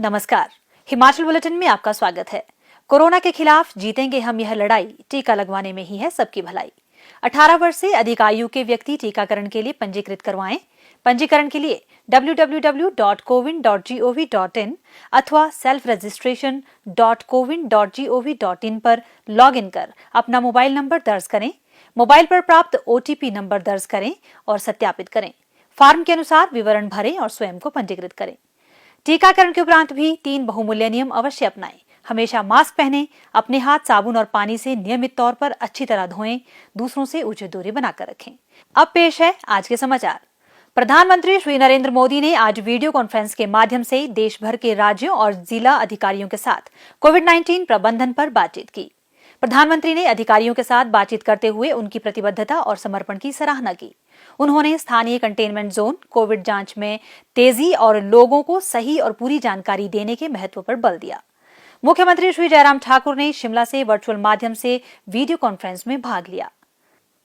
नमस्कार, हिमाचल बुलेटिन में आपका स्वागत है। कोरोना के खिलाफ जीतेंगे हम यह लड़ाई, टीका लगवाने में ही है सबकी भलाई। 18 वर्ष से अधिक आयु के व्यक्ति टीकाकरण के लिए पंजीकृत करवाएं। पंजीकरण के लिए www.cowin.gov.in अथवा selfregistration.cowin.gov.in पर लॉगिन कर अपना मोबाइल नंबर दर्ज करें। मोबाइल पर प्राप्त OTP नंबर दर्ज करें और सत्यापित करें। फॉर्म के अनुसार विवरण भरें और स्वयं को पंजीकृत करें। टीकाकरण के उपरांत भी 3 बहुमूल्य नियम अवश्य अपनाएं। हमेशा मास्क पहनें, अपने हाथ साबुन और पानी से नियमित तौर पर अच्छी तरह धोएं, दूसरों से उचित दूरी बनाकर रखें। अब पेश है आज के समाचार। प्रधानमंत्री श्री नरेंद्र मोदी ने आज वीडियो कॉन्फ्रेंस के माध्यम से देश भर के राज्यों और जिला अधिकारियों के साथ कोविड-19 प्रबंधन पर बातचीत की। प्रधानमंत्री ने अधिकारियों के साथ बातचीत करते हुए उनकी प्रतिबद्धता और समर्पण की सराहना की। उन्होंने स्थानीय कंटेनमेंट जोन, कोविड जांच में तेजी और लोगों को सही और पूरी जानकारी देने के महत्व पर बल दिया। मुख्यमंत्री श्री जयराम ठाकुर ने शिमला से वर्चुअल माध्यम से वीडियो कॉन्फ्रेंस में भाग लिया।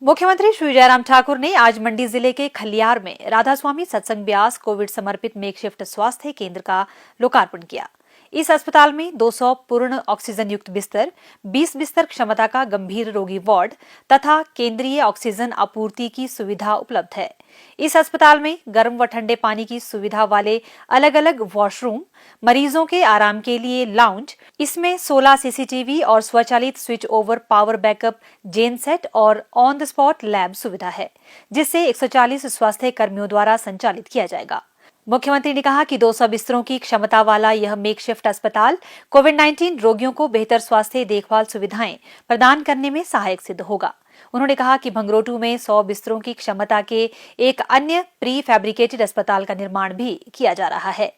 मुख्यमंत्री श्री जयराम ठाकुर ने आज मंडी जिले के खलियार में राधा स्वामी सत्संग ब्यास कोविड समर्पित मेकशिफ्ट स्वास्थ्य केंद्र का लोकार्पण किया। इस अस्पताल में 200 पूर्ण ऑक्सीजन युक्त बिस्तर, 20 बिस्तर क्षमता का गंभीर रोगी वार्ड तथा केंद्रीय ऑक्सीजन आपूर्ति की सुविधा उपलब्ध है। इस अस्पताल में गर्म व ठंडे पानी की सुविधा वाले अलग अलग वॉशरूम, मरीजों के आराम के लिए लाउंज, इसमें 16 CCTV और स्वचालित स्विच ओवर पावर बैकअप जेन सेट और ऑन द स्पॉट लैब सुविधा है, जिससे 140 स्वास्थ्य कर्मियों द्वारा संचालित किया जाएगा। मुख्यमंत्री ने कहा कि 200 बिस्तरों की क्षमता वाला यह मेकशिफ्ट अस्पताल कोविड-19 रोगियों को बेहतर स्वास्थ्य देखभाल सुविधाएं प्रदान करने में सहायक सिद्ध होगा। उन्होंने कहा कि भंगरोटू में 100 बिस्तरों की क्षमता के एक अन्य प्री फैब्रिकेटेड अस्पताल का निर्माण भी किया जा रहा है।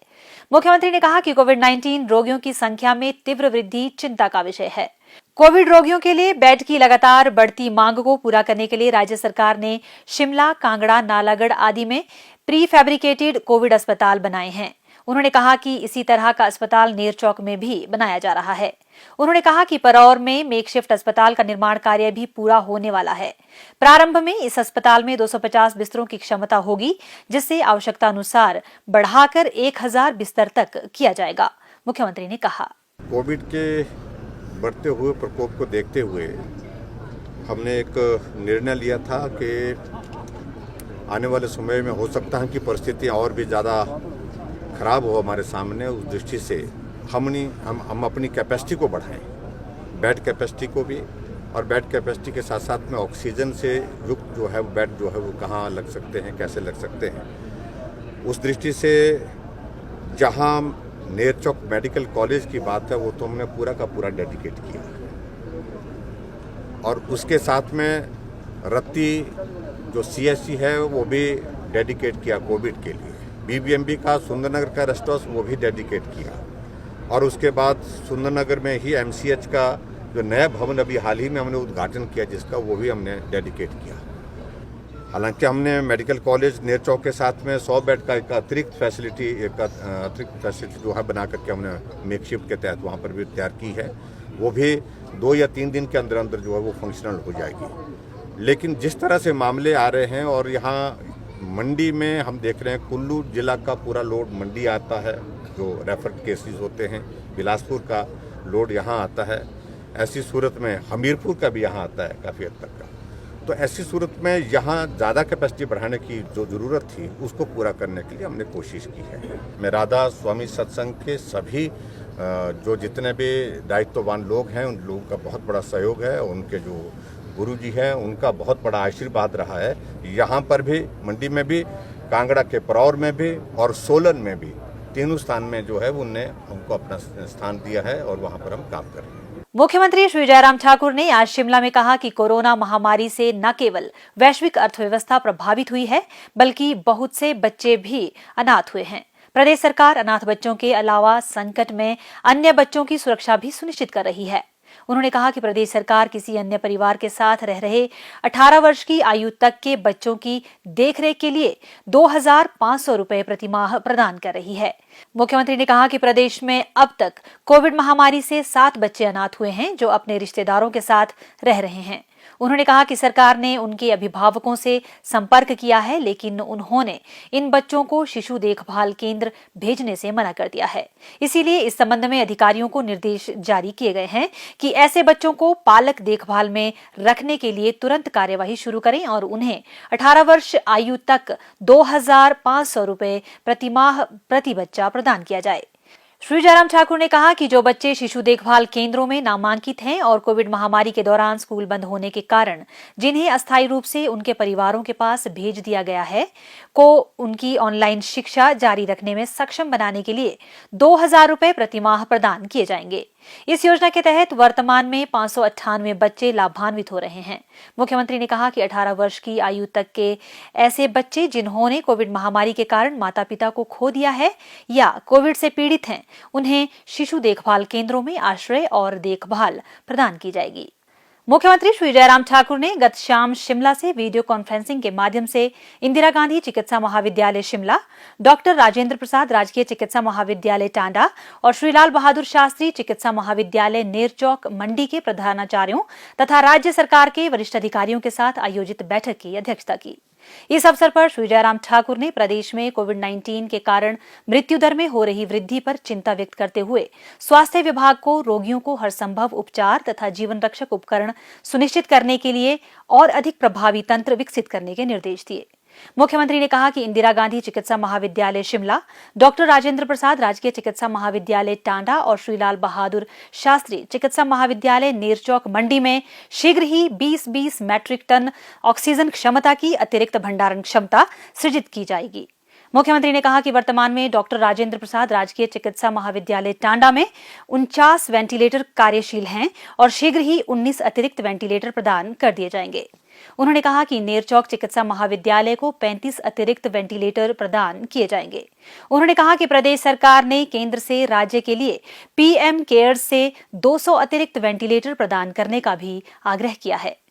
मुख्यमंत्री ने कहा कि कोविड-19 रोगियों की संख्या में तीव्र वृद्धि चिंता का विषय है। कोविड रोगियों के लिए बेड की लगातार बढ़ती मांग को पूरा करने के लिए राज्य सरकार ने शिमला, कांगड़ा, नालागढ़ आदि में प्री फैब्रिकेटेड कोविड अस्पताल बनाए हैं। उन्होंने कहा कि इसी तरह का अस्पताल नेरचौक में भी बनाया जा रहा है। उन्होंने कहा कि परौर में मेकशिफ्ट अस्पताल का निर्माण कार्य भी पूरा होने वाला है। प्रारंभ में इस अस्पताल में 250 बिस्तरों की क्षमता होगी, जिससे आवश्यकता अनुसार बढ़ाकर 1000 बिस्तर तक किया जाएगा। मुख्यमंत्री ने कहा, कोविड के बढ़ते हुए प्रकोप को देखते हुए हमने एक निर्णय लिया था कि आने वाले समय में हो सकता है कि परिस्थितियाँ और भी ज़्यादा खराब हो हमारे सामने। उस दृष्टि से हम अपनी कैपेसिटी को बढ़ाएं, बेड कैपेसिटी को भी, और बेड कैपेसिटी के साथ साथ में ऑक्सीजन से युक्त जो है बेड जो है वो कहाँ लग सकते हैं, कैसे लग सकते हैं। उस दृष्टि से जहाँ नेरचौक मेडिकल कॉलेज की बात है वो तो हमने पूरा का पूरा डेडिकेट किया, और उसके साथ में रत्ती जो CSC है वो भी डेडिकेट किया कोविड के लिए। BBMB का सुंदरनगर का रेस्ट हाउस वो भी डेडिकेट किया, और उसके बाद सुंदरनगर में ही MCH का जो नया भवन अभी हाल ही में हमने उद्घाटन किया जिसका, वो भी हमने डेडिकेट किया। हालांकि हमने मेडिकल कॉलेज नेरचौक के साथ में 100 बेड का एक अतिरिक्त फैसिलिटी जो है बना करके हमने मेकशिफ्ट के तहत वहाँ पर भी तैयार की है। वो भी 2 या 3 दिन के अंदर अंदर जो है वो फंक्शनल हो जाएगी। लेकिन जिस तरह से मामले आ रहे हैं, और यहाँ मंडी में हम देख रहे हैं कुल्लू जिला का पूरा लोड मंडी आता है, जो रेफर्ड केसेस होते हैं, बिलासपुर का लोड यहाँ आता है, ऐसी सूरत में हमीरपुर का भी यहाँ आता है काफ़ी हद तक का। तो ऐसी सूरत में यहाँ ज़्यादा कैपेसिटी बढ़ाने की जो ज़रूरत थी उसको पूरा करने के लिए हमने कोशिश की है। मैं राधा स्वामी सत्संग के सभी जो जितने भी दायित्ववान लोग हैं उन लोगों का बहुत बड़ा सहयोग है, उनके जो गुरु जी हैं उनका बहुत बड़ा आशीर्वाद रहा है। यहाँ पर भी, मंडी में भी, कांगड़ा के परौर में भी और सोलन में भी, तीनों स्थान में जो है उनने हमको अपना स्थान दिया है और वहाँ पर हम काम कर रहे हैं। मुख्यमंत्री श्री जयराम ठाकुर ने आज शिमला में कहा कि कोरोना महामारी से न केवल वैश्विक अर्थव्यवस्था प्रभावित हुई है, बल्कि बहुत से बच्चे भी अनाथ हुए हैं। प्रदेश सरकार अनाथ बच्चों के अलावा संकट में अन्य बच्चों की सुरक्षा भी सुनिश्चित कर रही है। उन्होंने कहा कि प्रदेश सरकार किसी अन्य परिवार के साथ रह रहे 18 वर्ष की आयु तक के बच्चों की देखरेख के लिए 2500 रुपए प्रति माह प्रदान कर रही है। मुख्यमंत्री ने कहा कि प्रदेश में अब तक कोविड महामारी से 7 बच्चे अनाथ हुए हैं जो अपने रिश्तेदारों के साथ रह रहे हैं। उन्होंने कहा कि सरकार ने उनके अभिभावकों से संपर्क किया है, लेकिन उन्होंने इन बच्चों को शिशु देखभाल केंद्र भेजने से मना कर दिया है। इसीलिए इस संबंध में अधिकारियों को निर्देश जारी किए गए हैं कि ऐसे बच्चों को पालक देखभाल में रखने के लिए तुरंत कार्यवाही शुरू करें और उन्हें 18 वर्ष आयु तक 2,500 रुपए प्रति माह प्रति बच्चा प्रदान किया जाए। श्री जयराम ठाकुर ने कहा कि जो बच्चे शिशु देखभाल केंद्रों में नामांकित हैं और कोविड महामारी के दौरान स्कूल बंद होने के कारण जिन्हें अस्थायी रूप से उनके परिवारों के पास भेज दिया गया है, को उनकी ऑनलाइन शिक्षा जारी रखने में सक्षम बनाने के लिए 2,000 रुपए प्रति माह प्रदान किए जाएंगे। इस योजना के तहत वर्तमान में 598 बच्चे लाभान्वित हो रहे हैं। मुख्यमंत्री ने कहा कि 18 वर्ष की आयु तक के ऐसे बच्चे जिन्होंने कोविड महामारी के कारण माता पिता को खो दिया है या कोविड से पीड़ित हैं, उन्हें शिशु देखभाल केंद्रों में आश्रय और देखभाल प्रदान की जाएगी। मुख्यमंत्री श्री जयराम ठाकुर ने गत शाम शिमला से वीडियो कॉन्फ्रेंसिंग के माध्यम से इंदिरा गांधी चिकित्सा महाविद्यालय शिमला, डॉक्टर राजेंद्र प्रसाद राजकीय चिकित्सा महाविद्यालय टांडा और श्री लाल बहादुर शास्त्री चिकित्सा महाविद्यालय नेरचौक मंडी के प्रधानाचार्यों तथा राज्य सरकार के वरिष्ठ अधिकारियों के साथ आयोजित बैठक की अध्यक्षता की। इस अवसर पर श्री जयराम ठाकुर ने प्रदेश में कोविड-19 के कारण मृत्यु दर में हो रही वृद्धि पर चिंता व्यक्त करते हुए स्वास्थ्य विभाग को रोगियों को हर संभव उपचार तथा जीवन रक्षक उपकरण सुनिश्चित करने के लिए और अधिक प्रभावी तंत्र विकसित करने के निर्देश दिए। मुख्यमंत्री ने कहा कि इंदिरा गांधी चिकित्सा महाविद्यालय शिमला, डॉक्टर राजेंद्र प्रसाद राजकीय चिकित्सा महाविद्यालय टांडा और श्री लाल बहादुर शास्त्री चिकित्सा महाविद्यालय नेरचौक मंडी में शीघ्र ही 20-20 मैट्रिक टन ऑक्सीजन क्षमता की अतिरिक्त भंडारण क्षमता सृजित की जाएगी। मुख्यमंत्री ने कहा कि वर्तमान में डॉक्टर राजेंद्र प्रसाद राजकीय चिकित्सा महाविद्यालय टांडा में 49 वेंटिलेटर कार्यशील हैं और शीघ्र ही 19 अतिरिक्त वेंटिलेटर प्रदान कर दिए जाएंगे। उन्होंने कहा कि नेरचौक चिकित्सा महाविद्यालय को 35 अतिरिक्त वेंटिलेटर प्रदान किए जाएंगे। उन्होंने कहा कि प्रदेश सरकार ने केंद्र से राज्य के लिए पीएम केयर्स से 200 अतिरिक्त वेंटिलेटर प्रदान करने का भी आग्रह किया है।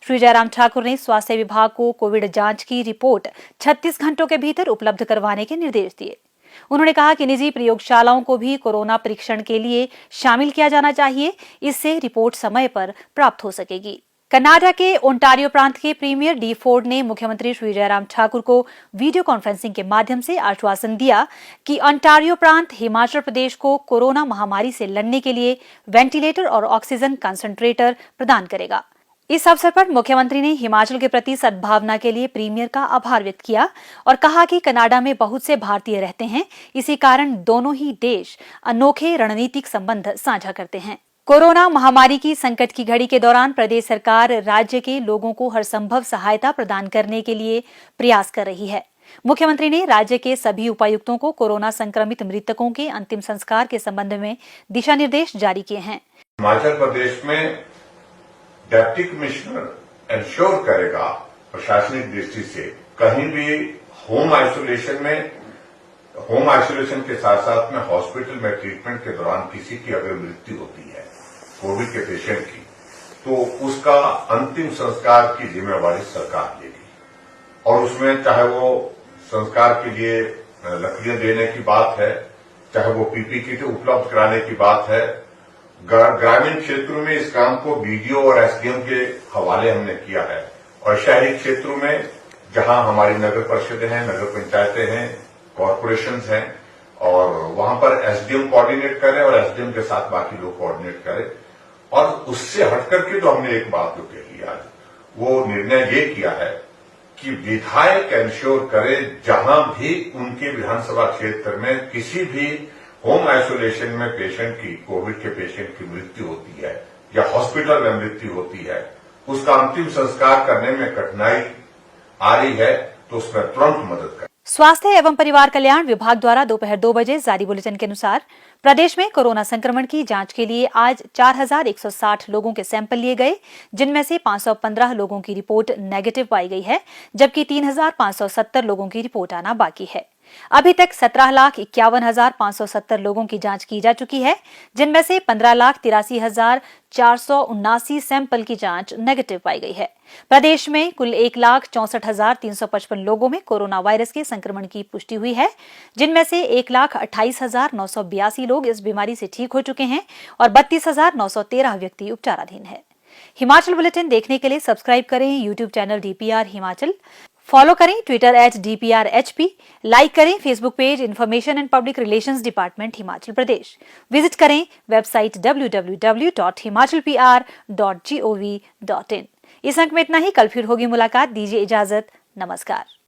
श्री जयराम ठाकुर ने स्वास्थ्य विभाग को कोविड जांच की रिपोर्ट 36 घंटों के भीतर उपलब्ध करवाने के निर्देश दिए। उन्होंने कहा कि निजी प्रयोगशालाओं को भी कोरोना परीक्षण के लिए शामिल किया जाना चाहिए, इससे रिपोर्ट समय पर प्राप्त हो सकेगी। कनाडा के ओंटारियो प्रांत के प्रीमियर डी फोर्ड ने मुख्यमंत्री श्री जयराम ठाकुर को वीडियो कॉन्फ्रेंसिंग के माध्यम से आश्वासन दिया कि ओंटारियो प्रांत हिमाचल प्रदेश को कोरोना महामारी से लड़ने के लिए वेंटिलेटर और ऑक्सीजन कंसंट्रेटर प्रदान करेगा। इस अवसर पर मुख्यमंत्री ने हिमाचल के प्रति सद्भावना के लिए प्रीमियर का आभार व्यक्त किया और कहा कि कनाडा में बहुत से भारतीय रहते हैं, इसी कारण दोनों ही देश अनोखे रणनीतिक संबंध साझा करते हैं। कोरोना महामारी की संकट की घड़ी के दौरान प्रदेश सरकार राज्य के लोगों को हर संभव सहायता प्रदान करने के लिए प्रयास कर रही है। मुख्यमंत्री ने राज्य के सभी उपायुक्तों को कोरोना संक्रमित मृतकों के अंतिम संस्कार के संबंध में दिशा निर्देश जारी किए हैं। हिमाचल प्रदेश में डिप्टी कमिश्नर इंश्योर करेगा प्रशासनिक दृष्टि से कहीं भी होम आइसोलेशन के साथ साथ में हॉस्पिटल में ट्रीटमेंट के दौरान किसी की अगर मृत्यु होती है कोविड के पेशेंट की, तो उसका अंतिम संस्कार की जिम्मेवारी सरकार लेगी। और उसमें चाहे वो संस्कार के लिए लकड़ियां देने की बात है, चाहे वो पीपी किट उपलब्ध कराने की बात है। ग्रामीण क्षेत्रों में इस काम को बीडीओ और एसडीएम के हवाले हमने किया है और शहरी क्षेत्रों में जहां हमारी नगर परिषदें हैं, नगर पंचायतें हैं, कॉरपोरेशंस हैं, और वहां पर एसडीएम कोऑर्डिनेट करे और एसडीएम के साथ बाकी लोग कोऑर्डिनेट करें। और उससे हटकर के जो हमने एक बात जो कही आज, वो निर्णय ये किया है कि विधायक इंश्योर करे जहां भी उनके विधानसभा क्षेत्र में किसी भी होम आइसोलेशन में पेशेंट की, कोविड के पेशेंट की मृत्यु होती है या हॉस्पिटल में मृत्यु होती है, उसका अंतिम संस्कार करने में कठिनाई आ रही है तो उसमें तुरंत मदद करें। स्वास्थ्य एवं परिवार कल्याण विभाग द्वारा दोपहर 2 बजे जारी बुलेटिन के अनुसार प्रदेश में कोरोना संक्रमण की जांच के लिए आज 4,160 लोगों के सैंपल लिए गए, जिनमें से 515 लोगों की रिपोर्ट नेगेटिव पाई गई है, जबकि 3,570 लोगों की रिपोर्ट आना बाकी है। अभी तक 17,51,570 लोगों की जांच की जा चुकी है, जिनमें से 15,83,479 सैंपल की जांच नेगेटिव पाई गई है। प्रदेश में कुल 1,64,355 लोगों में कोरोना वायरस के संक्रमण की पुष्टि हुई है, जिनमें से 1,28,982 लोग इस बीमारी से ठीक हो चुके हैं और 32,913 व्यक्ति उपचाराधीन है। हिमाचल बुलेटिन देखने के लिए सब्सक्राइब करें YouTube channel DPR Himachal, follow करें ट्विटर @DPRHP, लाइक करें Facebook page information and public relations department Himachal Pradesh, visit करें वेबसाइट www.himachalpr.gov.in। इस अंक में इतना ही, कल फिर होगी मुलाकात, दीजिए इजाजत, नमस्कार।